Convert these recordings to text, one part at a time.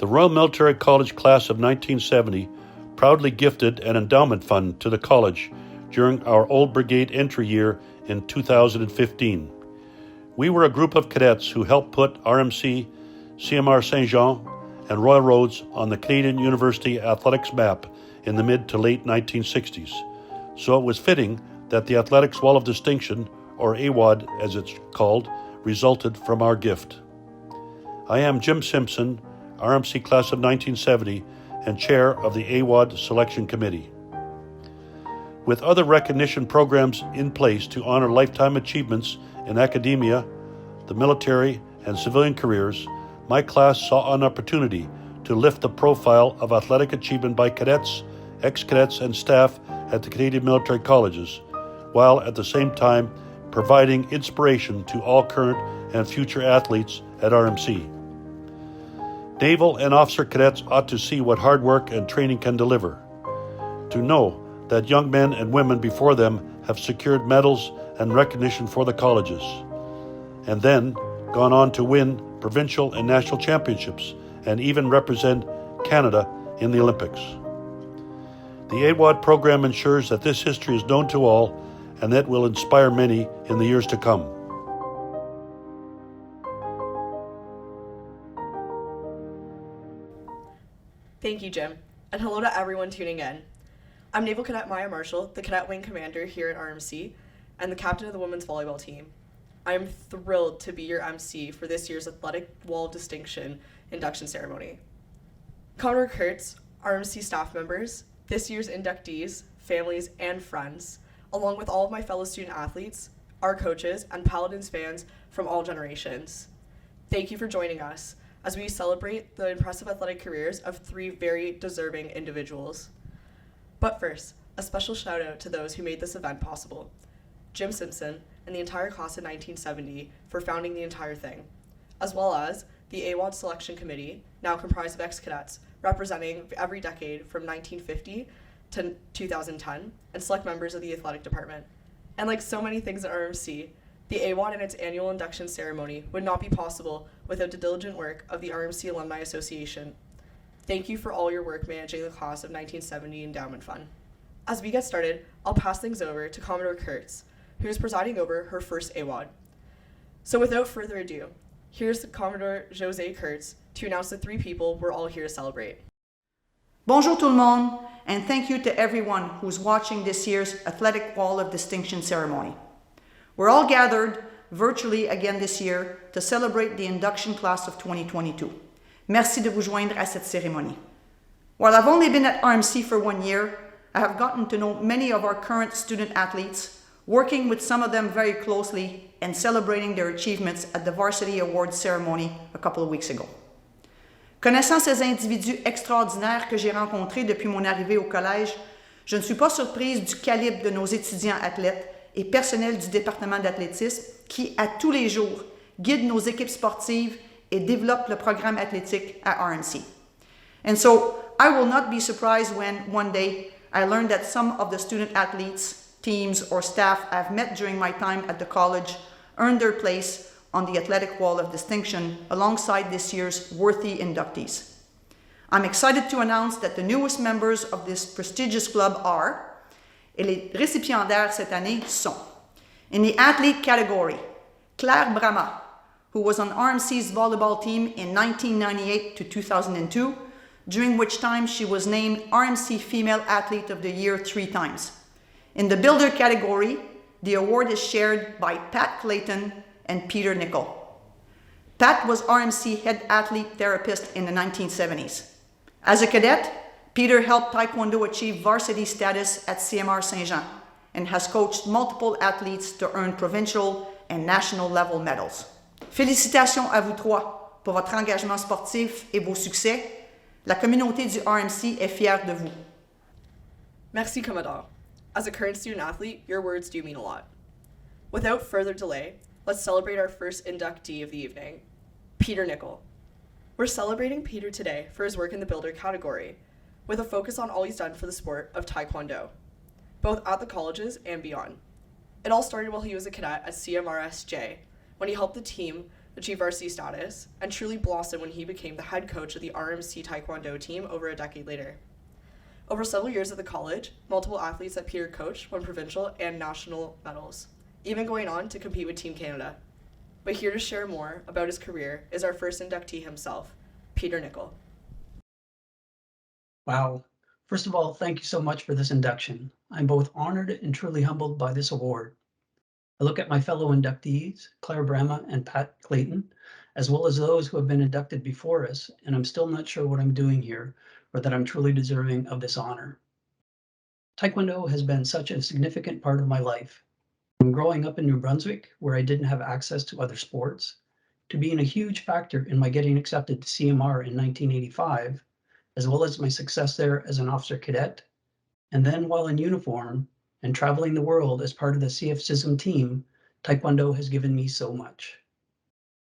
The Royal Military College class of 1970 proudly gifted an endowment fund to the college during our Old Brigade entry year in 2015. We were a group of cadets who helped put RMC, CMR St. Jean, and Royal Roads on the Canadian University athletics map in the mid to late 1960s. So it was fitting that the Athletics Wall of Distinction, or AWOD as it's called, resulted from our gift. I am Jim Simpson, RMC class of 1970, and chair of the AWOD Selection Committee. With other recognition programs in place to honor lifetime achievements in academia, the military, and civilian careers, my class saw an opportunity to lift the profile of athletic achievement by cadets, ex-cadets, and staff at the Canadian military colleges, while at the same time providing inspiration to all current and future athletes at RMC. Naval and officer cadets ought to see what hard work and training can deliver, to know that young men and women before them have secured medals and recognition for the colleges, and then gone on to win provincial and national championships and even represent Canada in the Olympics. The AWOD program ensures that this history is known to all and that will inspire many in the years to come. Thank you, Jim, and hello to everyone tuning in. I'm Naval Cadet Maya Marshall, the Cadet Wing Commander here at RMC, and the captain of the women's volleyball team. I am thrilled to be your MC for this year's Athletic Wall of Distinction induction ceremony. Commodore Kurtz, RMC staff members, this year's inductees, families, and friends, along with all of my fellow student athletes, our coaches, and Paladins fans from all generations. Thank you for joining us as we celebrate the impressive athletic careers of three very deserving individuals. But first, a special shout out to those who made this event possible. Jim Simpson and the entire class of 1970 for founding the entire thing, as well as the AWOD Selection Committee, now comprised of ex-cadets, representing every decade from 1950 to 2010, and select members of the athletic department. And like so many things at RMC, the AWOD and its annual induction ceremony would not be possible without the diligent work of the RMC Alumni Association. Thank you for all your work managing the class of 1970 Endowment Fund. As we get started, I'll pass things over to Commodore Kurtz, who is presiding over her first AWOD. So without further ado, here's Commodore José Kurtz to announce the three people we're all here to celebrate. Bonjour tout le monde, and thank you to everyone who's watching this year's Athletic Wall of Distinction ceremony. We're all gathered virtually again this year to celebrate the induction class of 2022. Merci de vous joindre à cette cérémonie. While I've only been at RMC for 1 year, I have gotten to know many of our current student athletes, working with some of them very closely and celebrating their achievements at the Varsity Awards ceremony a couple of weeks ago. Connaissant ces individus extraordinaires que j'ai rencontrés depuis mon arrivée au collège, je ne suis pas surprise du calibre de nos étudiants athlètes et personnel du département d'athlétisme qui, à tous les jours, guident nos équipes sportives et développent le programme athlétique à RMC. And so, I will not be surprised when, one day, I learn that some of the student athletes, teams, or staff I've met during my time at the college earned their place on the Athletic Wall of Distinction alongside this year's worthy inductees. I'm excited to announce that the newest members of this prestigious club are, et les récipiendaires cette année sont, in the athlete category, Claire Bramma, who was on RMC's volleyball team in 1998 to 2002, during which time she was named RMC Female Athlete of the Year 3 times. In the builder category, the award is shared by Pat Clayton and Peter Nicol. Pat was RMC head athlete therapist in the 1970s. As a cadet, Peter helped Taekwondo achieve varsity status at CMR St. Jean and has coached multiple athletes to earn provincial and national level medals. Félicitations à vous trois pour votre engagement sportif et vos succès. La communauté du RMC est fière de vous. Merci, Commodore. As a current student athlete, your words do mean a lot. Without further delay, let's celebrate our first inductee of the evening, Peter Nicol. We're celebrating Peter today for his work in the builder category, with a focus on all he's done for the sport of Taekwondo, both at the colleges and beyond. It all started while he was a cadet at CMRSJ, when he helped the team achieve varsity status, and truly blossom when he became the head coach of the RMC Taekwondo team over a decade later. Over several years at the college, multiple athletes that Peter coached won provincial and national medals, even going on to compete with Team Canada. But here to share more about his career is our first inductee himself, Peter Nicol. Wow. First of all, thank you so much for this induction. I'm both honored and truly humbled by this award. I look at my fellow inductees, Claire Bramma and Pat Clayton, as well as those who have been inducted before us, and I'm still not sure what I'm doing here or that I'm truly deserving of this honor. Taekwondo has been such a significant part of my life. From growing up in New Brunswick, where I didn't have access to other sports, to being a huge factor in my getting accepted to CMR in 1985, as well as my success there as an officer cadet, and then while in uniform and traveling the world as part of the CF CISM team, Taekwondo has given me so much.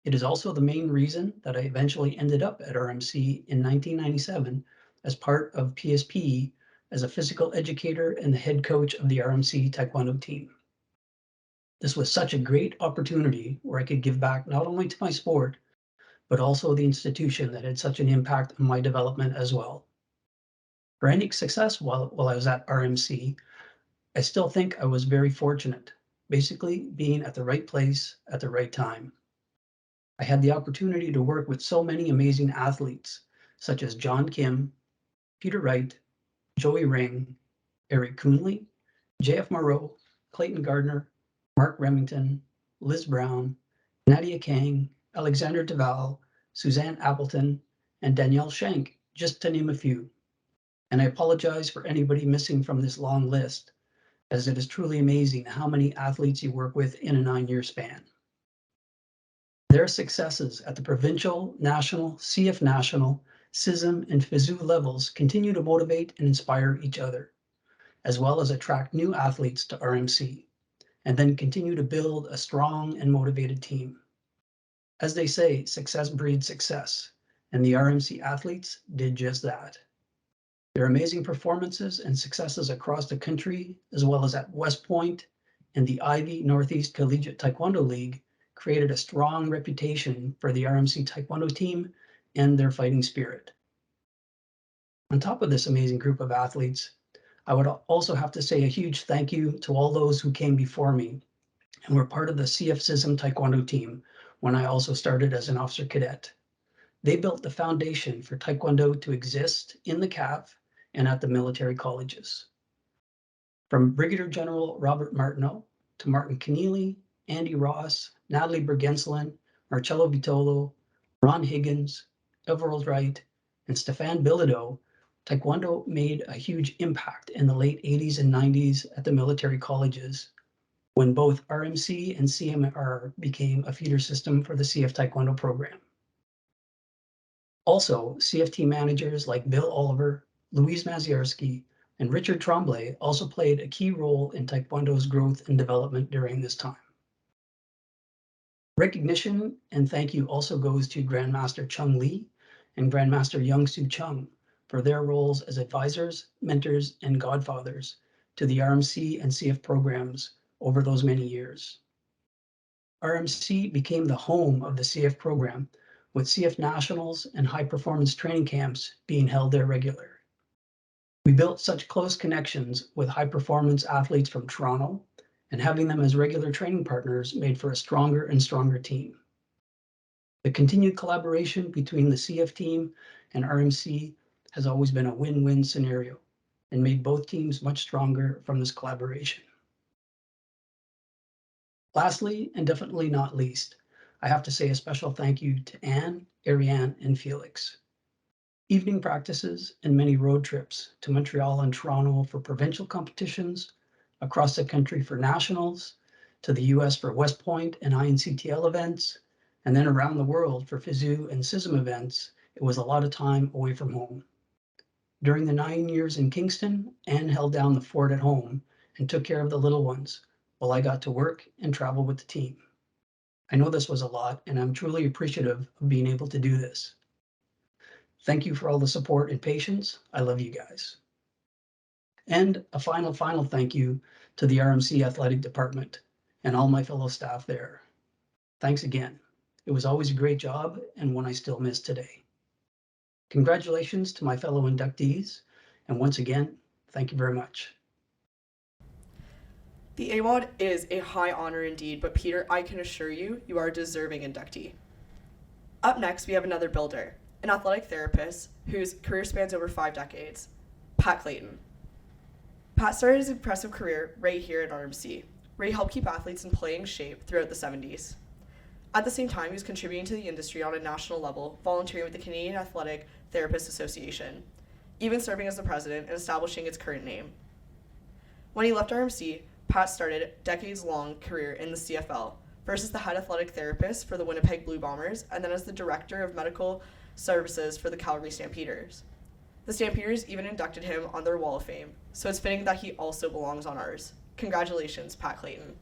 It is also the main reason that I eventually ended up at RMC in 1997 as part of PSP as a physical educator and the head coach of the RMC Taekwondo team. This was such a great opportunity where I could give back not only to my sport, but also the institution that had such an impact on my development as well. For any success while I was at RMC, I still think I was very fortunate, basically being at the right place at the right time. I had the opportunity to work with so many amazing athletes, such as John Kim, Peter Wright, Joey Ring, Eric Coonley, JF Moreau, Clayton Gardner, Mark Remington, Liz Brown, Nadia Kang, Alexander Deval, Suzanne Appleton, and Danielle Shank, just to name a few. And I apologize for anybody missing from this long list, as it is truly amazing how many athletes you work with in a 9-year span. Their successes at the provincial, national, CF national, CISM, and FISU levels continue to motivate and inspire each other, as well as attract new athletes to RMC, and then continue to build a strong and motivated team. As they say, success breeds success, and the RMC athletes did just that. Their amazing performances and successes across the country, as well as at West Point and the Ivy Northeast Collegiate Taekwondo League, created a strong reputation for the RMC Taekwondo team and their fighting spirit. On top of this amazing group of athletes, I would also have to say a huge thank you to all those who came before me and were part of the CF CISM Taekwondo team when I also started as an officer cadet. They built the foundation for Taekwondo to exist in the CAF and at the military colleges. From Brigadier General Robert Martineau to Martin Keneally, Andy Ross, Natalie Bergenslin, Marcello Vitolo, Ron Higgins, Everald Wright, and Stefan Bilodeau, Taekwondo made a huge impact in the late 80s and 90s at the military colleges, when both RMC and CMR became a feeder system for the CF Taekwondo program. Also, CFT managers like Bill Oliver, Louise Maziarski, and Richard Tremblay also played a key role in Taekwondo's growth and development during this time. Recognition and thank you also goes to Grandmaster Chung Lee and Grandmaster Young Soo Chung for their roles as advisors, mentors, and godfathers to the RMC and CF programs over those many years. RMC became the home of the CF program, with CF nationals and high-performance training camps being held there regularly. We built such close connections with high-performance athletes from Toronto, and having them as regular training partners made for a stronger and stronger team. The continued collaboration between the CF team and RMC has always been a win-win scenario and made both teams much stronger from this collaboration. Lastly, and definitely not least, I have to say a special thank you to Anne, Ariane, and Felix. Evening practices and many road trips to Montreal and Toronto for provincial competitions, across the country for nationals, to the US for West Point and INCTL events, and then around the world for FISU and CISM events. It was a lot of time away from home. During the 9 years in Kingston, Anne held down the fort at home and took care of the little ones while I got to work and travel with the team. I know this was a lot, and I'm truly appreciative of being able to do this. Thank you for all the support and patience. I love you guys. And a final thank you to the RMC Athletic Department and all my fellow staff there. Thanks again. It was always a great job and one I still miss today. Congratulations to my fellow inductees, and once again, thank you very much. The AWOD is a high honor indeed, but Peter, I can assure you, you are a deserving inductee. Up next, we have another builder, an athletic therapist whose career spans over 5 decades, Pat Clayton. Pat started his impressive career right here at RMC, where he helped keep athletes in playing shape throughout the 70s. At the same time, he was contributing to the industry on a national level, volunteering with the Canadian Athletic Therapists Association, even serving as the president and establishing its current name. When he left RMC, Pat started a decades-long career in the CFL, first as the head athletic therapist for the Winnipeg Blue Bombers, and then as the director of medical services for the Calgary Stampeders. The Stampeders even inducted him on their Wall of Fame, so it's fitting that he also belongs on ours. Congratulations, Pat Clayton.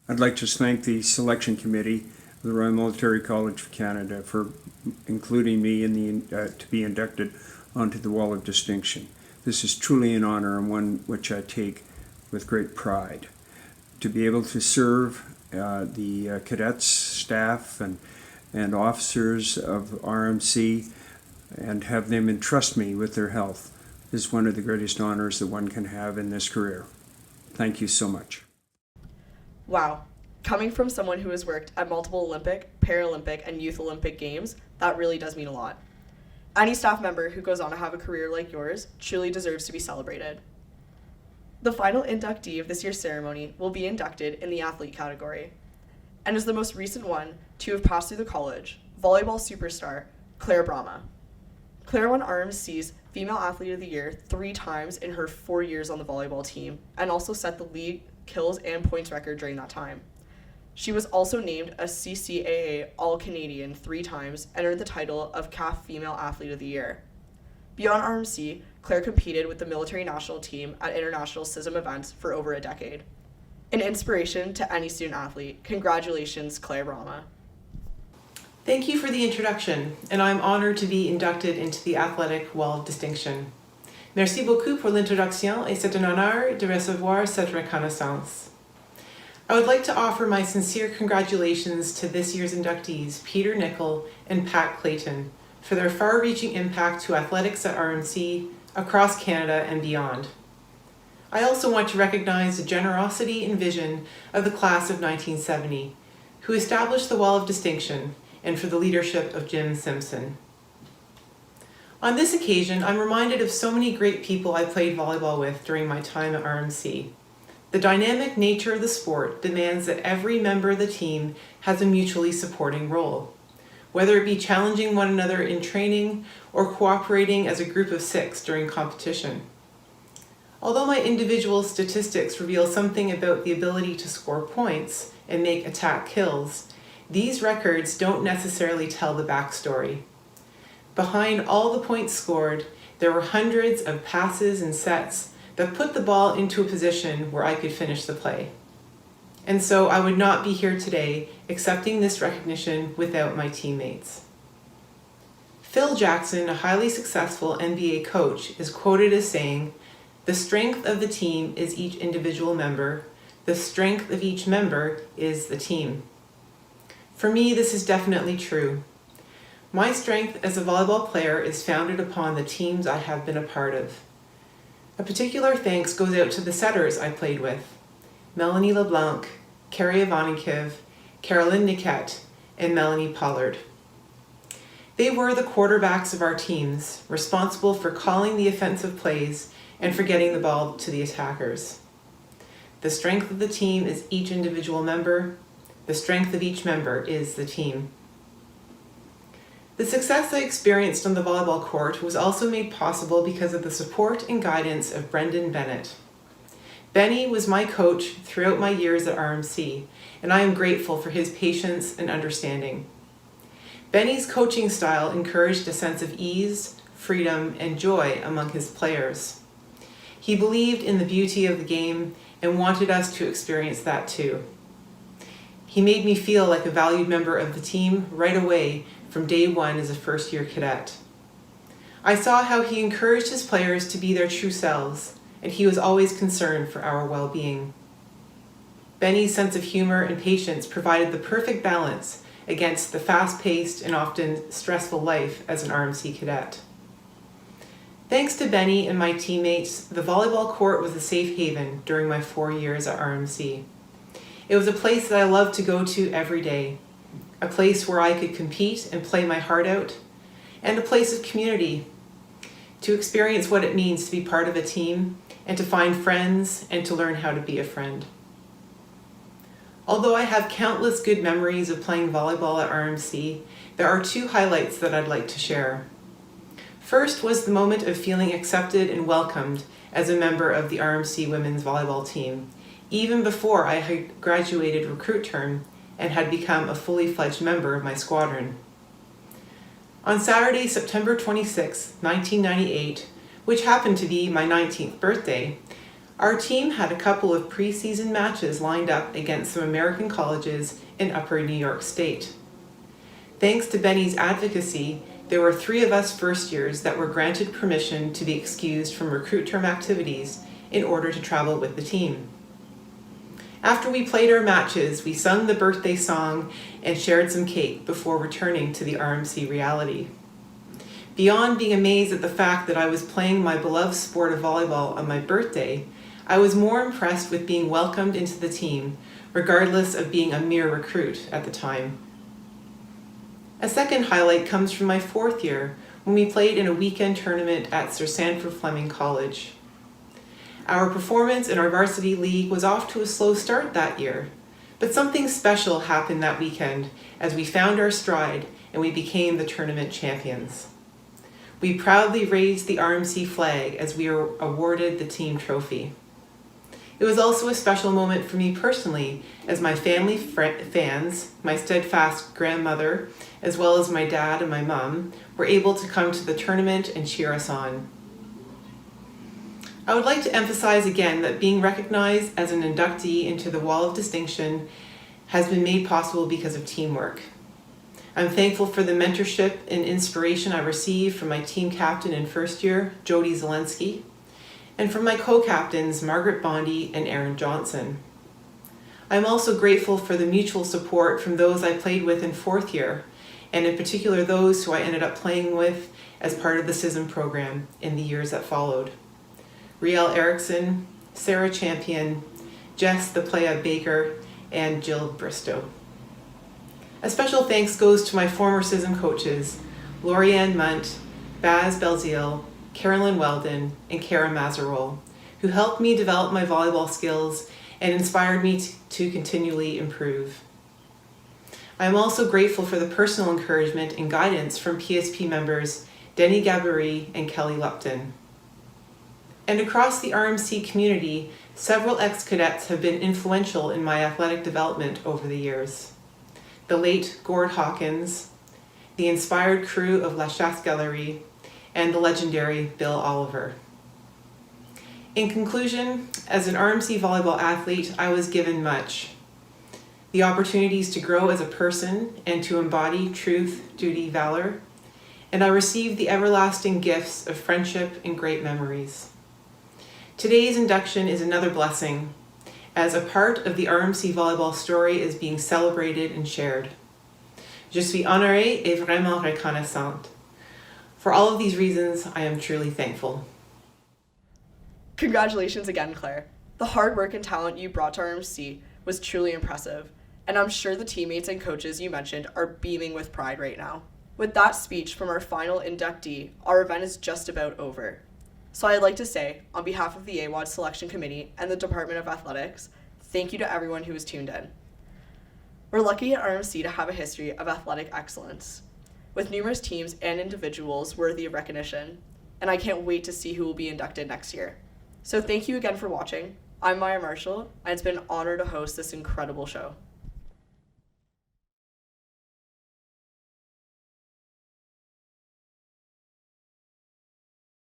I'd like to thank the selection committee of the Royal Military College of Canada for including me in to be inducted onto the Wall of Distinction. This is truly an honor and one which I take with great pride. To be able to serve the cadets, staff, and officers of RMC and have them entrust me with their health is one of the greatest honors that one can have in this career. Thank you so much. Wow. Coming from someone who has worked at multiple Olympic, Paralympic, and Youth Olympic Games, that really does mean a lot. Any staff member who goes on to have a career like yours truly deserves to be celebrated. The final inductee of this year's ceremony will be inducted in the athlete category, and is the most recent one to have passed through the college, volleyball superstar Claire Bramma. Claire won RMC's Female Athlete of the Year 3 times in her 4 years on the volleyball team, and also set the league kills and points record during that time. She was also named a CCAA All-Canadian 3 times and earned the title of CAF Female Athlete of the Year. Beyond RMC, Claire competed with the military national team at international CISM events for over a decade. An inspiration to any student athlete. Congratulations, Claire Bramma. Thank you for the introduction, and I'm honored to be inducted into the Athletic Wall of Distinction. Merci beaucoup pour l'introduction et c'est un honneur de recevoir cette reconnaissance. I would like to offer my sincere congratulations to this year's inductees, Peter Nicol and Pat Clayton, for their far-reaching impact to athletics at RMC, across Canada and beyond. I also want to recognize the generosity and vision of the class of 1970, who established the Wall of Distinction, and for the leadership of Jim Simpson. On this occasion, I'm reminded of so many great people I played volleyball with during my time at RMC. The dynamic nature of the sport demands that every member of the team has a mutually supporting role, whether it be challenging one another in training or cooperating as a group of 6 during competition. Although my individual statistics reveal something about the ability to score points and make attack kills, these records don't necessarily tell the backstory. Behind all the points scored, there were hundreds of passes and sets that put the ball into a position where I could finish the play. And so I would not be here today accepting this recognition without my teammates. Phil Jackson, a highly successful NBA coach, is quoted as saying, "The strength of the team is each individual member. The strength of each member is the team." For me, this is definitely true. My strength as a volleyball player is founded upon the teams I have been a part of. A particular thanks goes out to the setters I played with, Melanie LeBlanc, Carrie Ivaninkiv, Caroline Niquette, and Melanie Pollard. They were the quarterbacks of our teams, responsible for calling the offensive plays and for getting the ball to the attackers. The strength of the team is each individual member. The strength of each member is the team. The success I experienced on the volleyball court was also made possible because of the support and guidance of Brendan Bennett. Benny was my coach throughout my years at RMC, and I am grateful for his patience and understanding. Benny's coaching style encouraged a sense of ease, freedom, and joy among his players. He believed in the beauty of the game and wanted us to experience that too. He made me feel like a valued member of the team right away from day one as a first-year cadet. I saw how he encouraged his players to be their true selves, and he was always concerned for our well-being. Benny's sense of humor and patience provided the perfect balance against the fast-paced and often stressful life as an RMC cadet. Thanks to Benny and my teammates, the volleyball court was a safe haven during my 4 years at RMC. It was a place that I loved to go to every day, a place where I could compete and play my heart out, and a place of community, to experience what it means to be part of a team and to find friends and to learn how to be a friend. Although I have countless good memories of playing volleyball at RMC, there are 2 highlights that I'd like to share. First was the moment of feeling accepted and welcomed as a member of the RMC women's volleyball team, even before I had graduated recruit term and had become a fully fledged member of my squadron. On Saturday, September 26, 1998, which happened to be my 19th birthday, our team had a couple of preseason matches lined up against some American colleges in Upper New York State. Thanks to Benny's advocacy, there were 3 of us first years that were granted permission to be excused from recruit term activities in order to travel with the team. After we played our matches, we sung the birthday song and shared some cake before returning to the RMC reality. Beyond being amazed at the fact that I was playing my beloved sport of volleyball on my birthday, I was more impressed with being welcomed into the team, regardless of being a mere recruit at the time. A second highlight comes from my 4th year, when we played in a weekend tournament at Sir Sandford Fleming College. Our performance in our varsity league was off to a slow start that year, but something special happened that weekend as we found our stride and we became the tournament champions. We proudly raised the RMC flag as we were awarded the team trophy. It was also a special moment for me personally, as my family fans, my steadfast grandmother, as well as my dad and my mom, were able to come to the tournament and cheer us on. I would like to emphasize again that being recognized as an inductee into the Wall of Distinction has been made possible because of teamwork. I'm thankful for the mentorship and inspiration I received from my team captain in first year, Jody Zelensky, and from my co-captains, Margaret Bondi and Aaron Johnson. I'm also grateful for the mutual support from those I played with in 4th year, and in particular those who I ended up playing with as part of the CISM program in the years that followed. Riel Erickson, Sarah Champion, Jess the Playa Baker, and Jill Bristow. A special thanks goes to my former CISM coaches, Lorianne Munt, Baz Belziel, Carolyn Weldon, and Kara Mazarol, who helped me develop my volleyball skills and inspired me to continually improve. I am also grateful for the personal encouragement and guidance from PSP members Denny Gabory and Kelly Lupton. And across the RMC community, several ex-cadets have been influential in my athletic development over the years. The late Gord Hawkins, the inspired crew of La Chasse Galerie, and the legendary Bill Oliver. In conclusion, as an RMC volleyball athlete, I was given much. The opportunities to grow as a person and to embody truth, duty, valor, and I received the everlasting gifts of friendship and great memories. Today's induction is another blessing, as a part of the RMC volleyball story is being celebrated and shared. Je suis honorée et vraiment reconnaissante. For all of these reasons, I am truly thankful. Congratulations again, Claire. The hard work and talent you brought to RMC was truly impressive, and I'm sure the teammates and coaches you mentioned are beaming with pride right now. With that speech from our final inductee, our event is just about over. So I'd like to say, on behalf of the AWOD Selection Committee and the Department of Athletics, thank you to everyone who was tuned in. We're lucky at RMC to have a history of athletic excellence, with numerous teams and individuals worthy of recognition, and I can't wait to see who will be inducted next year. So thank you again for watching. I'm Maya Marshall, and it's been an honor to host this incredible show.